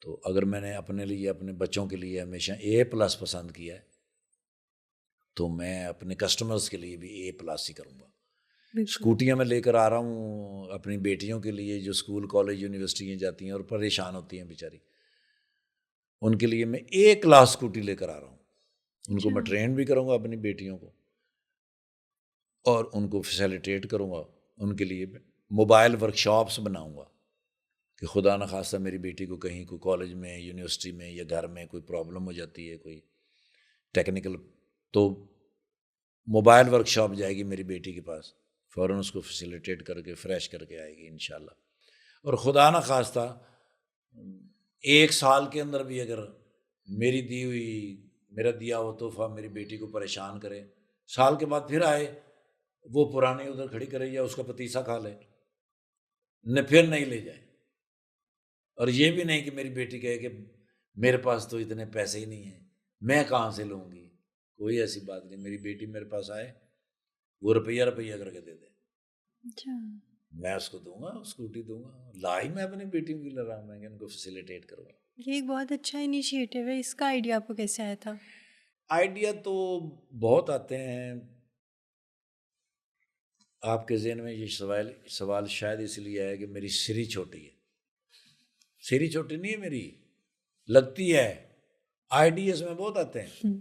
تو اگر میں نے اپنے لیے, اپنے بچوں کے لیے ہمیشہ A+ پسند کیا ہے, تو میں اپنے کسٹمرز کے لیے بھی A+ ہی کروں گا. اسکوٹیاں میں لے کر آ رہا ہوں اپنی بیٹیوں کے لیے جو اسکول, کالج, یونیورسٹیاں جاتی ہیں اور پریشان ہوتی ہیں بیچاری, ان کے لیے میں A+ اسکوٹی لے کر آ رہا ہوں. ان کو میں ٹرین بھی کروں گا اپنی بیٹیوں کو, اور ان کو فیسیلیٹیٹ کروں گا. ان کے لیے موبائل ورکشاپس بناؤں گا کہ خدا نخواستہ میری بیٹی کو کہیں کوئی کالج میں, یونیورسٹی میں یا گھر میں کوئی پرابلم ہو جاتی ہے, کوئی ٹیکنیکل, تو موبائل ورکشاپ جائے گی میری بیٹی کے پاس, فوراً اس کو فیسیلیٹیٹ کر کے فریش کر کے آئے گی انشاءاللہ. اور خدا نخواستہ 1 سال کے اندر بھی اگر میرا دیا ہوا تحفہ میری بیٹی کو پریشان کرے, سال کے بعد پھر آئے, وہ پرانی ادھر کھڑی کرے یا اس کا پتیسا کھا لے, پھر نہیں لے جائے. اور یہ بھی نہیں کہ میری بیٹی کہے کہ میرے پاس تو اتنے پیسے ہی نہیں ہیں, میں کہاں سے لوں گی. کوئی ایسی بات نہیں. میری بیٹی میرے پاس آئے, وہ روپیہ کر کے دے دے, میں اس کو دوں گا, اسکوٹی دوں گا. لائی میں اپنی بیٹیوں کی لے رہا ہوں, میں ان کو فیسیلیٹیٹ کروں گا. یہ ایک بہت اچھا انیشیٹو ہے. اس کا آئیڈیا آپ کو کیسے آیا تھا؟ آئیڈیا تو بہت آتے ہیں آپ کے ذہن میں. یہ سوال شاید اس لیے ہے کہ میری سری چھوٹی ہے. سری چھوٹی نہیں ہے میری, لگتی ہے. آئیڈیاز میں بہت آتے ہیں.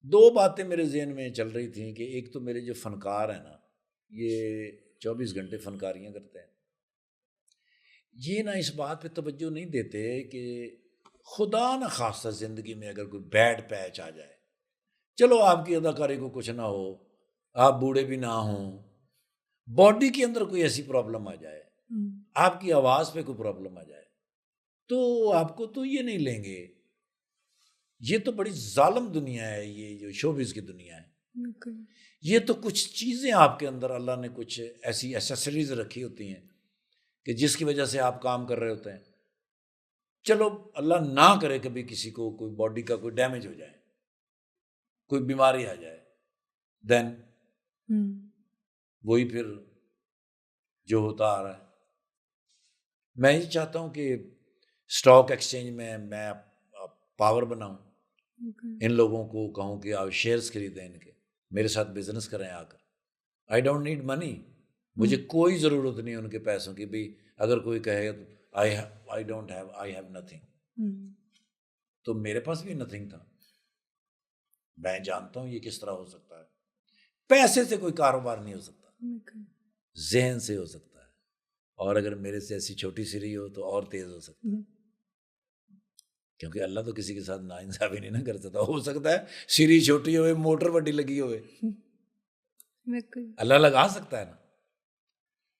2 باتیں میرے ذہن میں چل رہی تھیں کہ ایک تو میرے جو فنکار ہیں نا, یہ 24 گھنٹے فنکاریاں کرتے ہیں. یہ نہ اس بات پہ توجہ نہیں دیتے کہ خدا نہ خاصہ زندگی میں اگر کوئی بیڈ پیچ آ جائے, چلو آپ کی اداکاری کو کچھ نہ ہو, آپ بوڑھے بھی نہ ہوں, باڈی کے اندر کوئی ایسی پرابلم آ جائے, آپ کی آواز پہ کوئی پرابلم آ جائے, تو آپ کو تو یہ نہیں لیں گے. یہ تو بڑی ظالم دنیا ہے, یہ جو شوبز کی دنیا ہے. یہ تو کچھ چیزیں آپ کے اندر اللہ نے کچھ ایسی ایسیسریز رکھی ہوتی ہیں کہ جس کی وجہ سے آپ کام کر رہے ہوتے ہیں. چلو اللہ نہ کرے کبھی کسی کو کوئی باڈی کا کوئی ڈیمیج ہو جائے, کوئی بیماری آ جائے, دین وہی پھر جو ہوتا آ رہا ہے. میں یہ چاہتا ہوں کہ اسٹاک ایکسچینج میں پاور بناؤں, ان لوگوں کو کہوں کہ آپ شیئرز خریدیں ان کے, میرے ساتھ بزنس کریں آ کر. آئی ڈونٹ نیڈ منی, مجھے کوئی ضرورت نہیں ان کے پیسوں کی. بھی اگر کوئی کہے I don't have, I have nothing, تو میرے پاس بھی نتھنگ تھا. میں جانتا ہوں یہ کس طرح ہو سکتا ہے. پیسے سے کوئی کاروبار نہیں ہو سکتا, ذہن سے ہو سکتا ہے. اور اگر میرے سے ایسی چھوٹی سری ہو تو اور تیز ہو سکتا ہے, کیونکہ اللہ تو کسی کے ساتھ ناانصافی نہیں نہ کر سکتا. ہو سکتا ہے سری چھوٹی ہوئے, موٹر بڑی لگی ہوئے, اللہ لگا سکتا ہے نا.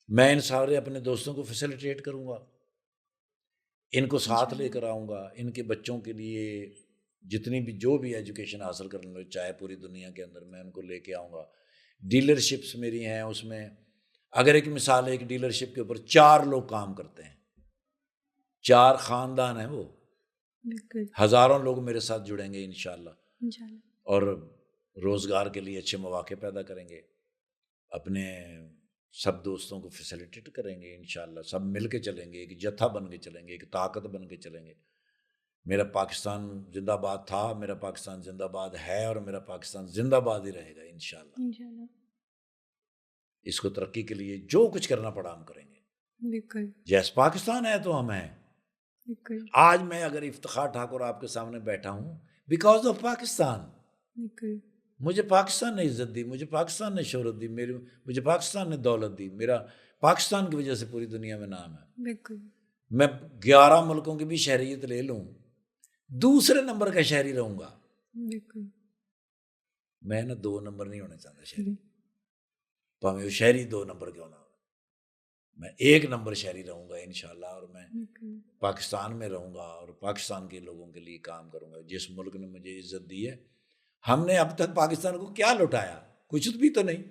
میں ان سارے اپنے دوستوں کو فیسیلیٹیٹ کروں گا, ان کو ساتھ لے کر آؤں گا. ان کے بچوں کے لیے جتنی بھی جو بھی ایجوکیشن حاصل کرنا چاہے پوری دنیا کے اندر, میں ان کو لے کے آؤں گا. ڈیلرشپس میری ہیں, اس میں اگر ایک مثال ہے, ایک ڈیلرشپ کے اوپر 4 لوگ کام کرتے ہیں, 4 خاندان ہیں, وہ ہزاروں لوگ میرے ساتھ جڑیں گے انشاءاللہ, اور روزگار کے لیے اچھے مواقع پیدا کریں گے. اپنے سب دوستوں کو فیسیلیٹیٹ کریں گے انشاءاللہ. سب مل کے چلیں گے, ایک جتھا بن کے چلیں گے, ایک طاقت بن کے چلیں گے. میرا پاکستان زندہ باد تھا, میرا پاکستان زندہ باد ہے, اور میرا پاکستان زندہ باد ہی رہے گا انشاءاللہ. اس کو ترقی کے لیے جو کچھ کرنا پڑا ہم کریں گے. جیس پاکستان ہے تو ہم ہیں. آج میں اگر افتخار ٹھاکر آپ کے سامنے بیٹھا ہوں بیکاز آف پاکستان. مجھے پاکستان نے عزت دی, مجھے پاکستان نے شہرت دی, مجھے پاکستان نے دولت دی, میرا پاکستان کی وجہ سے پوری دنیا میں نام ہے. بالکل. میں 11 ملکوں کی بھی شہریت لے لوں, دوسرے نمبر کا شہری رہوں گا. بالکل. میں نا 2 نمبر نہیں ہونا چاہتا شہری, پاویں وہ شہری 2 نمبر کیوں نہ ہو, میں 1 نمبر شہری رہوں گا انشاءاللہ. اور میں پاکستان میں رہوں گا اور پاکستان کے لوگوں کے لیے کام کروں گا. جس ملک نے مجھے عزت دی ہے, ہم نے اب تک پاکستان کو کیا لوٹایا, کچھ بھی تو نہیں,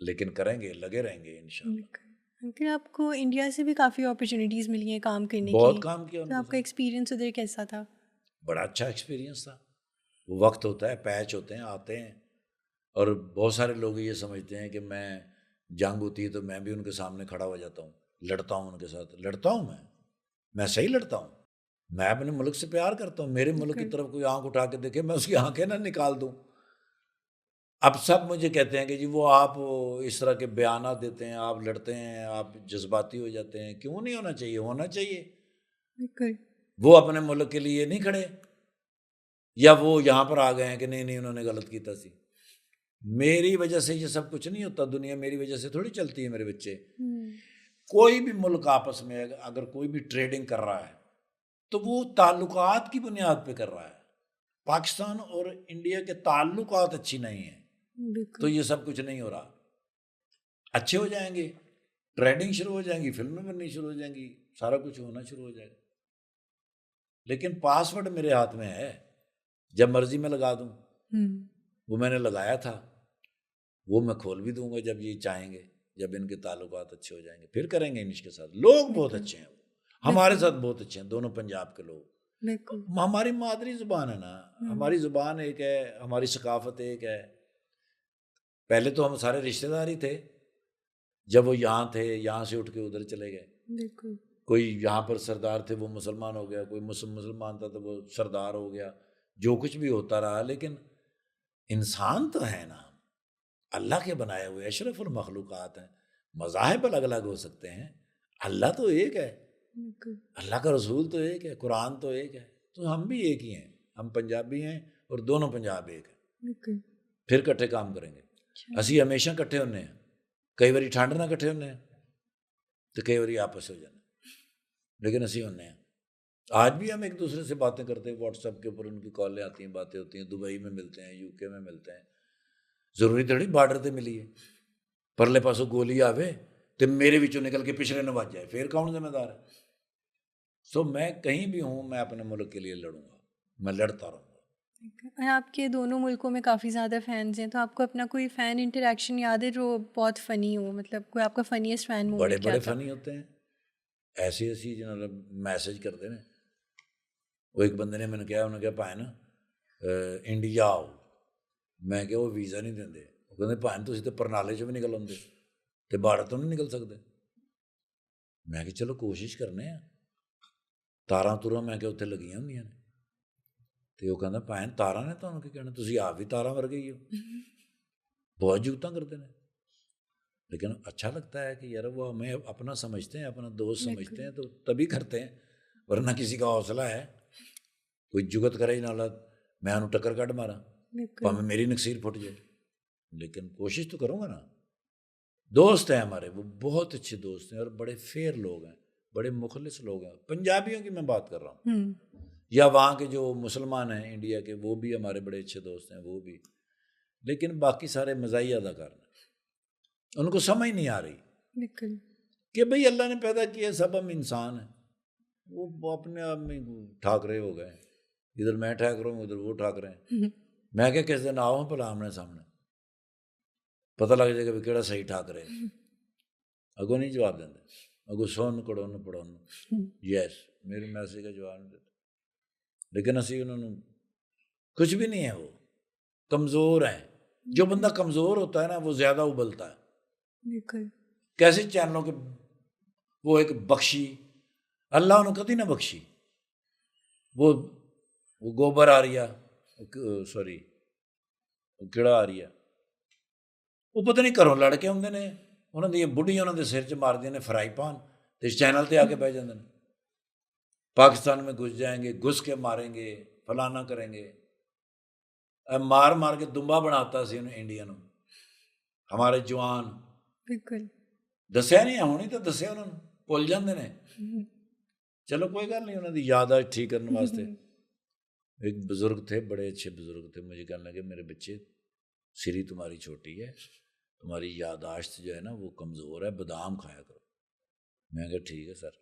لیکن کریں گے, لگے رہیں گے انشاءاللہ. انکل آپ کو انڈیا سے بھی کافی اپرچونیٹیز ملی ہیں کام کرنے کی, بہت کام کیا. تو آپ کا ایکسپیرینس ادھر کیسا تھا؟ بڑا اچھا ایکسپیرینس تھا. وہ وقت ہوتا ہے, پیچ ہوتے ہیں, آتے ہیں, اور بہت سارے لوگ یہ سمجھتے ہیں کہ میں جنگ ہوتی ہے تو میں بھی ان کے سامنے کھڑا ہو جاتا ہوں, لڑتا ہوں ان کے ساتھ. لڑتا ہوں میں صحیح لڑتا ہوں. میں اپنے ملک سے پیار کرتا ہوں. میرے ملک کی طرف کوئی آنکھ اٹھا کے دیکھے, میں اس کی آنکھیں نہ نکال دوں. اب سب مجھے کہتے ہیں کہ جی وہ آپ اس طرح کے بیانات دیتے ہیں, آپ لڑتے ہیں, آپ جذباتی ہو جاتے ہیں. کیوں نہیں ہونا چاہیے؟ ہونا چاہیے. وہ اپنے ملک کے لیے نہیں کھڑے, یا وہ یہاں پر آ گئے ہیں کہ نہیں انہوں نے غلط کیتا سی. میری وجہ سے یہ سب کچھ نہیں ہوتا. دنیا میری وجہ سے تھوڑی چلتی ہے میرے بچے. کوئی بھی ملک آپس میں اگر کوئی بھی ٹریڈنگ کر رہا ہے تو وہ تعلقات کی بنیاد پہ کر رہا ہے. پاکستان اور انڈیا کے تعلقات اچھی نہیں ہیں تو یہ سب کچھ نہیں ہو رہا. اچھے ہو جائیں گے, ٹریڈنگ شروع ہو جائیں گی, فلمیں بننی شروع ہو جائیں گی, سارا کچھ ہونا شروع ہو جائے گا. لیکن پاسورڈ میرے ہاتھ میں ہے, جب مرضی میں لگا دوں. وہ میں نے لگایا تھا, وہ میں کھول بھی دوں گا جب یہ چاہیں گے. جب ان کے تعلقات اچھے ہو جائیں گے پھر کریں گے انش کے ساتھ. لوگ بہت اچھے ہیں, ہمارے ساتھ بہت اچھے ہیں, دونوں پنجاب کے لوگ. ہماری مادری زبان ہے نا, ہماری زبان ایک ہے, ہماری ثقافت ایک ہے. پہلے تو ہم سارے رشتہ دار ہی تھے. جب وہ یہاں تھے, یہاں سے اٹھ کے ادھر چلے گئے. کوئی یہاں پر سردار تھے وہ مسلمان ہو گیا, کوئی مسلمان تھا تو وہ سردار ہو گیا. جو کچھ بھی ہوتا رہا, لیکن انسان تو ہے نا, اللہ کے بنائے ہوئے اشرف المخلوقات ہیں. مذاہب الگ الگ ہو سکتے ہیں, اللہ تو ایک ہے, اللہ کا رسول تو ایک ہے, قرآن تو ایک ہے. تو ہم بھی ایک ہی ہیں, ہم پنجابی ہیں اور دونوں پنجاب ایک ہیں. پھر کٹھے کام کریں گے. اسی ہمیشہ کٹھے ہونے ہیں, کئی باری ٹھنڈ نہ کٹھے ہونے ہیں تو کئی باری آپس ہو جانا, لیکن اسی ہونے ہیں. آج بھی ہم ایک دوسرے سے باتیں کرتے ہیں, واٹس ایپ کے اوپر ان کی کالیں آتی ہیں, باتیں ہوتی ہیں. دبئی میں ملتے ہیں, یو کے میں ملتے ہیں. ضروری تھوڑی بارڈر تے ملیے, پرلے پاسوں گولی آوے تو میرے وچوں نکل کے پچھلے نہ بج جائے, پھر کون ذمہ دار ہے؟ سو میں کہیں بھی ہوں, میں اپنے ملک کے لیے لڑوں گا, میں لڑتا رہوں گا. آپ کے دونوں ملکوں میں کافی زیادہ فینس ہیں, تو آپ کو اپنا کوئی فین انٹریکشن یاد ہے جو بہت فنی ہو, مطلب کوئی آپ کا فنیسٹ فین مومنٹ؟ بڑے بڑے فنی ہوتے ہیں, ایسی جنہوں نے میسج کرتے ہیں. وہ ایک بندے نے میں نے کہا, انہوں نے کہا پائے نا انڈیا آؤ. میں کہ وہ ویزا نہیں دیں. وہ کہتے پائن تھی تو پرنالے چ بھی نکل آتے تو باہر تو نہیں نکل سکتے. میں کہ چلو کوشش کرنے ہیں. تاراں تورا میں کہ اتنے لگی ہوں نے, تو وہ کہنا پائن تارا نے تمہیں کی کہنا, تھی آپ بھی تارا ورگے ہی ہو. بہت جگتاں کرتے ہیں, لیکن اچھا لگتا ہے کہ یار وہ ہمیں اپنا سمجھتے ہیں, اپنا دوست سمجھتے ہیں, تو تبھی کرتے ہیں. ورنہ کسی کا حوصلہ ہے کوئی جگت کرے نہ میں انہوں ٹکر کٹ مارا, ہمیں میری نکسیر پھٹ جائے. لیکن کوشش تو کروں گا نا. دوست ہیں ہمارے, وہ بہت اچھے دوست ہیں اور بڑے فیئر لوگ ہیں, بڑے مخلص لوگ ہیں. پنجابیوں کی میں بات کر رہا ہوں, یا وہاں کے جو مسلمان ہیں انڈیا کے, وہ بھی ہمارے بڑے اچھے دوست ہیں, وہ بھی. لیکن باقی سارے مزاحیہ اداکار ہیں, ان کو سمجھ نہیں آ رہی کہ بھئی اللہ نے پیدا کیا, سب ہم انسان ہیں. وہ اپنے آپ میں ٹھاکرے ہو گئے, ادھر میں ٹھاک رہا ہوں, ادھر وہ ٹھاک رہے ہیں. میں کہ کس دن آؤ بھلا آمنے سامنے, پتہ لگ جائے گا بھی کہڑا صحیح ٹھاک رہے. اگوں نہیں جواب دیں, اگوں سن کڑون پڑھون یس میری میسیج کا جواب نہیں دیتے. لیکن اسی انہوں نے کچھ بھی نہیں ہے, وہ کمزور ہیں. جو بندہ کمزور ہوتا ہے نا وہ زیادہ ابلتا ہے. کیسے چینلوں کے وہ ایک بخشی, اللہ انہوں کدی نہ بخشی. وہ گوبر آ رہی ہے, سوری کیڑا آ رہی ہے, وہ پتہ نہیں گھروں لڑ کے آتے ہیں, انہوں نے بڑھیاں انہوں نے سر چ مار دیا نے فرائی پان, تو اس چینل تے آ کے بہ جاتے ہیں. پاکستان میں گھس جائیں گے, گھس کے ماریں گے, فلانا کریں گے. مار مار کے دمبا بناتا سی انڈیا نو ہمارے جوان بالکل دسیا نہیں ہونی تو دسیا انہوں نے بھول جاندے نے چلو کوئی گل نہیں انہوں دی یادداشت ٹھیک کرنے واسطے ایک بزرگ تھے بڑے اچھے بزرگ تھے مجھے کہنے لگے میرے بچے سری تمہاری چھوٹی ہے تمہاری یادداشت جو ہے نا وہ کمزور ہے بادام کھایا کرو میں کہا ٹھیک ہے سر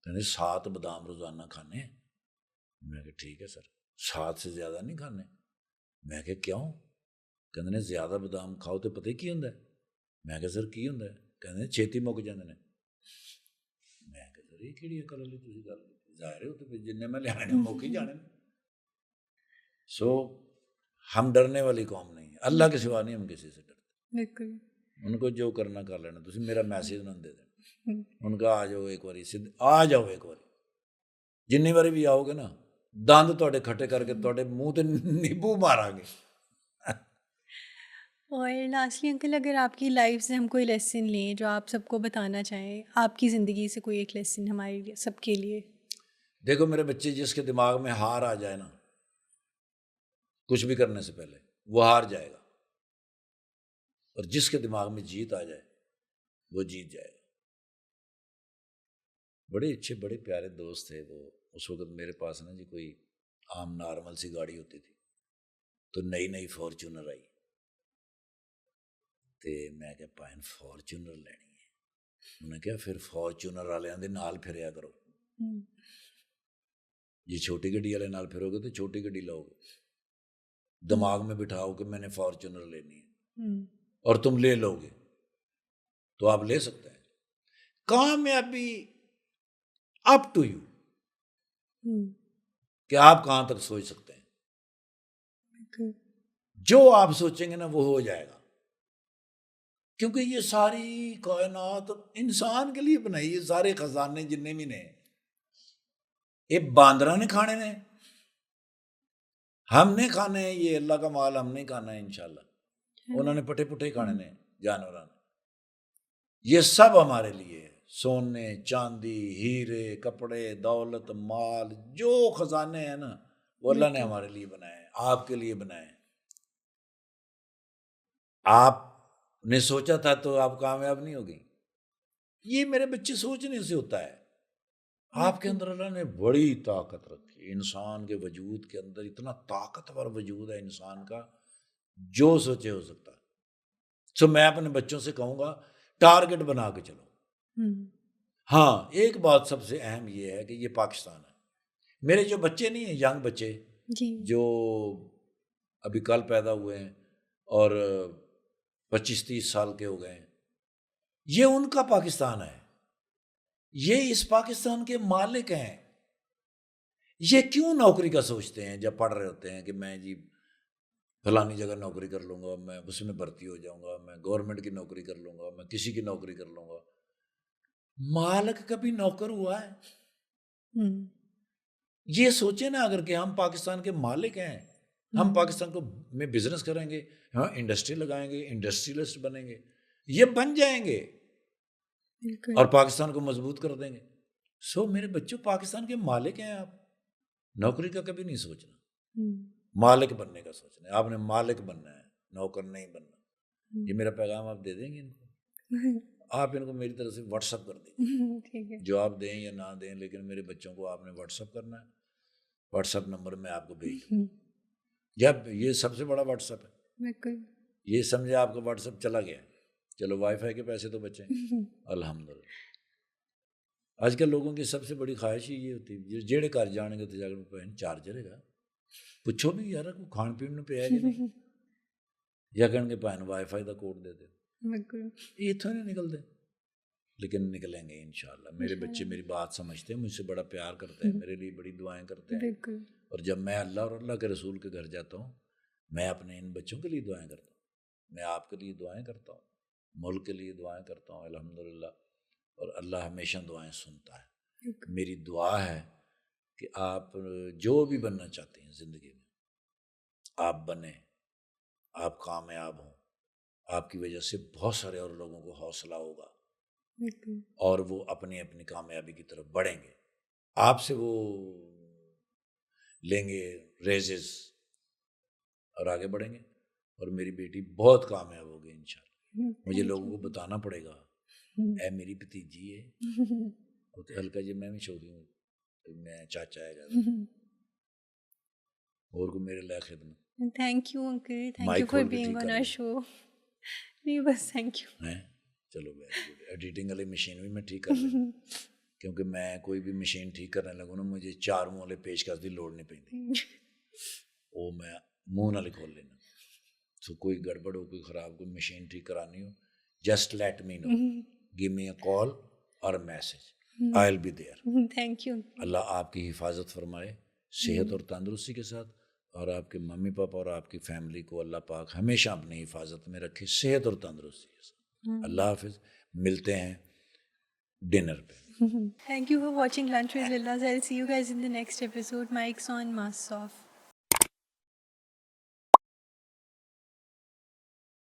کہنے 7 بادام روزانہ کھانے ہیں میں کہا ٹھیک ہے سر 7 سے زیادہ نہیں کھانے میں کہا کیوں کہندے زیادہ بادام کھاؤ تو پتہ ہی کی ہوندا ہے میں کہا سر کی ہوندا ہے کہندے چھیتی مک جاندے نے میں کہا سر یہ کیڑی عقل والی تسی گل ظاہر ہے تو جن میں لے آنے مک ہی جانے سو ہم ڈرنے والی قوم نہیں ہے اللہ کے سوا نہیں ہم کسی سے ڈرتے بالکل ان کو جو کرنا کر لینا تسی میرا میسیج نہ دے دیں ان کا آ جاؤ ایک باری آ جاؤ ایک باری جنی باری بھی آؤ گے نا دند تواڈے کھٹے کر کے تواڈے منہ تے نیبو ماراں گے. اور لاسٹلی انکل اگر آپ کی لائف سے ہم کوئی لیسن لیں جو آپ سب کو بتانا چاہیں آپ کی زندگی سے کوئی ایک لیسن ہمارے لیے سب کے لیے. دیکھو میرے بچے جس کے دماغ میں ہار آ جائے نا کچھ بھی کرنے سے پہلے وہ ہار جائے گا اور جس کے دماغ میں جیت آ جائے وہ جیت جائے گا. بڑے اچھے بڑے پیارے دوست تھے وہ اس وقت میرے پاس نا جی کوئی عام نارمل سی گاڑی ہوتی تھی تو نئی نئی فارچونر آئی تے میں کہ پائن فارچونر لینی ہے انہیں کہا پھر فارچونر والوں دے نال پھریا کرو جی چھوٹی گڈی والے نال پھرو گے تو چھوٹی گڈی لاؤ گے دماغ میں بٹھاؤ کہ میں نے فارچونر لینی ہے اور تم لے لو گے تو آپ لے سکتے ہیں. کامیابی اپ ٹو یو کہ آپ کہاں تک سوچ سکتے ہیں. جو آپ سوچیں گے نا وہ ہو جائے گا کیونکہ یہ ساری کائنات انسان کے لیے بنائی یہ سارے خزانے جننے بھی نے یہ باندراں نے کھانے نے ہم نے کھانے ہیں یہ اللہ کا مال ہم نہیں کھانا ہے انشاءاللہ انہوں نے پٹے پٹے کھانے نے جانوراں نے یہ سب ہمارے لیے ہے. سونے چاندی ہیرے کپڑے دولت مال جو خزانے ہیں نا وہ اللہ نے ہمارے لیے بنائے ہیں آپ کے لیے بنائے ہیں. آپ نے سوچا تھا تو آپ کامیاب نہیں ہوگی. یہ میرے بچے سوچنے سے ہوتا ہے. آپ کے اندر اللہ نے بڑی طاقت رکھی انسان کے وجود کے اندر اتنا طاقتور وجود ہے انسان کا جو سوچے ہو سکتا. سو میں اپنے بچوں سے کہوں گا ٹارگٹ بنا کے چلو. ہاں ایک بات سب سے اہم یہ ہے کہ یہ پاکستان ہے. میرے جو بچے نہیں ہیں ینگ بچے جو ابھی کل پیدا ہوئے ہیں اور 25-30 سال کے ہو گئے ہیں یہ ان کا پاکستان ہے. یہ اس پاکستان کے مالک ہیں. یہ کیوں نوکری کا سوچتے ہیں جب پڑھ رہے ہوتے ہیں کہ میں جی فلانی جگہ نوکری کر لوں گا میں اس میں بھرتی ہو جاؤں گا میں گورنمنٹ کی نوکری کر لوں گا میں کسی کی نوکری کر لوں گا. مالک کبھی نوکر ہوا ہے؟ یہ سوچیں نا اگر کہ ہم پاکستان کے مالک ہیں ہم پاکستان کو میں بزنس کریں گے ہاں انڈسٹری لگائیں گے انڈسٹریلسٹ بنیں گے یہ بن جائیں گے اور پاکستان کو مضبوط کر دیں گے. سو میرے بچوں پاکستان کے مالک ہیں آپ نوکری کا کبھی نہیں سوچنا مالک بننے کا سوچنا ہے. آپ نے مالک بننا ہے نوکر نہیں بننا. یہ میرا پیغام آپ دے دیں گے ان کو آپ ان کو میری طرف سے واٹس اپ کر دیں جو آپ دیں یا نہ دیں لیکن میرے بچوں کو آپ نے واٹس اپ کرنا ہے. واٹس اپ نمبر میں آپ کو بھیج دوں جب یہ سب سے بڑا واٹس اپ ہے. یہ سمجھے آپ کا واٹس اپ چلا گیا چلو وائی فائی کے پیسے تو بچیں الحمدللہ. آج کل لوگوں کی سب سے بڑی خواہش ہی یہ ہوتی ہے جہے گھر جان گے تو جا کے چارجر ہے گا پوچھو بھی یار کو کھان پین میں پیا کہ نہیں یا کہیں گے بھن وائی فائی کا کوڈ دے دے یہ اتوں نہیں نکلتے لیکن نکلیں گے انشاءاللہ. میرے بچے میری بات سمجھتے ہیں مجھ سے بڑا پیار کرتے ہیں میرے لیے بڑی دعائیں کرتے ہیں اور جب میں اللہ اور اللہ کے رسول کے گھر جاتا ہوں میں اپنے ان بچوں کے لیے دعائیں کرتا ہوں میں آپ کے لیے دعائیں کرتا ہوں ملک کے لیے دعائیں کرتا ہوں الحمدللہ. اور اللہ ہمیشہ دعائیں سنتا ہے. میری دعا ہے کہ آپ جو بھی بننا چاہتے ہیں زندگی میں آپ بنیں آپ کامیاب ہوں آپ کی وجہ سے بہت سارے اور لوگوں کو حوصلہ ہوگا اور وہ اپنی اپنی کامیابی کی طرف بڑھیں گے. آپ سے وہ لیں گے ریزز اور آگے بڑھیں گے اور میری بیٹی بہت کامیاب ہوگی انشاءاللہ. مجھے لوگوں کو بتانا پڑے گا اے میری بھتیجی ہے ہلکا جی میں بھی چھوڑی ہوں میں چاچا ہے گا اور کو میرے لئے خدمت. Thank you uncle, thank you for being on our show. نہیں بس تھینک یو. چلو ویری گڈ. ایڈیٹنگ والی مشین بھی میں ٹھیک کر لوں کیونکہ میں کوئی بھی مشین ٹھیک کرنے لگوں نا مجھے 4 منہ والے پیشکش دی لوڑ نہیں پہنتی, وہ میں منہ نہ کھول لینا. سو کوئی گڑبڑ ہو کوئی خراب کوئی مشین ٹھیک کرانی ہو just let me know, give me a call اور message, I will be there. Thank you. اللہ آپ کی حفاظت فرمائے صحت اور تندرستی کے ساتھ, اور آپ کے ممی پاپا اور آپ کی فیملی کو اللہ پاک ہمیشہ اپنی حفاظت میں رکھے صحت اور تندرستی کے ساتھ. اللہ حافظ. ملتے ہیں ڈنر پہ. Thank you for watching Lunch with Lillas. I'll see you guys in the next episode. Mic's on, masks off.